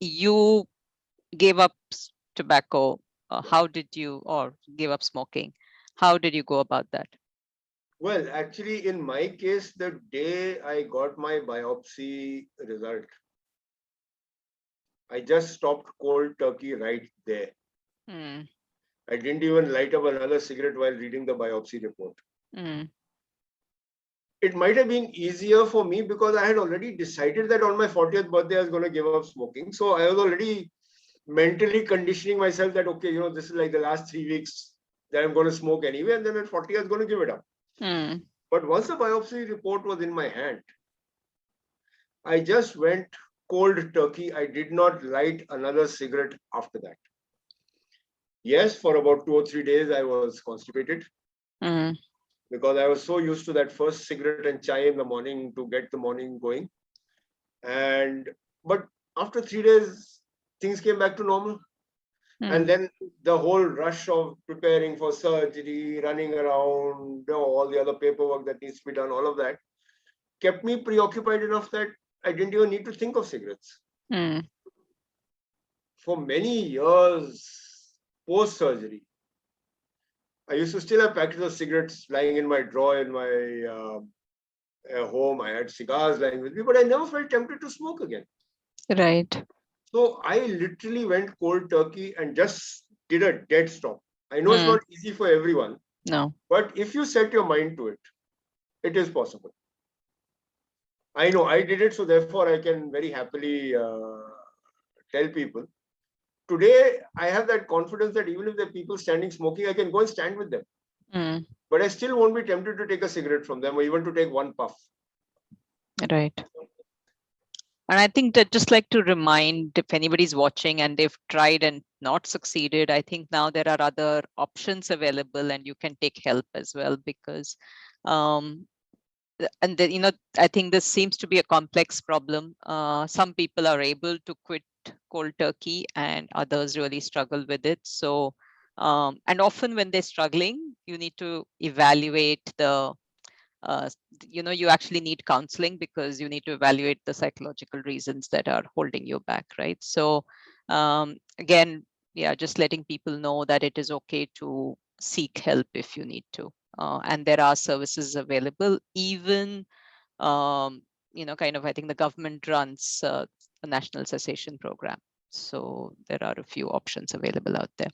you gave up tobacco, how did you, or gave up smoking? How did you go about that? Well, actually, in my case, the day I got my biopsy result, I just stopped cold turkey right there. Mm, I didn't even light up another cigarette while reading the biopsy report. mm, It might have been easier for me because I had already decided that on my 40th birthday I was going to give up smoking. So I was already mentally conditioning myself that, okay, this is like the last 3 weeks that I'm going to smoke anyway. And then at 40, I was going to give it up. mm, But once the biopsy report was in my hand, I just went cold turkey. I did not light another cigarette after that. Yes, for about 2 or 3 days, I was constipated mm, because I was so used to that first cigarette and chai in the morning to get the morning going. And but after 3 days, things came back to normal. And mm. then the whole rush of preparing for surgery, running around, all the other paperwork that needs to be done, all of that kept me preoccupied enough that I didn't even need to think of cigarettes. Mm. For many years post surgery, I used to still have packets of cigarettes lying in my drawer in my home. I had cigars lying with me, but I never felt tempted to smoke again. Right. So I literally went cold turkey and just did a dead stop. I know it's Mm. not easy for everyone, No. but if you set your mind to it, it is possible. I know I did it, so therefore I can very happily tell people. Today, I have that confidence that even if there are people standing smoking, I can go and stand with them. Mm. But I still won't be tempted to take a cigarette from them or even to take one puff. Right. And I think that just like to remind, if anybody's watching and they've tried and not succeeded, I think now there are other options available and you can take help as well, because and then, I think this seems to be a complex problem. Some people are able to quit cold turkey and others really struggle with it. So and often when they're struggling, you need to evaluate the you actually need counseling, because you need to evaluate the psychological reasons that are holding you back, right? So again, yeah, just letting people know that it is okay to seek help if you need to, and there are services available. Even kind of, I think the government runs a national cessation program, so there are a few options available out there.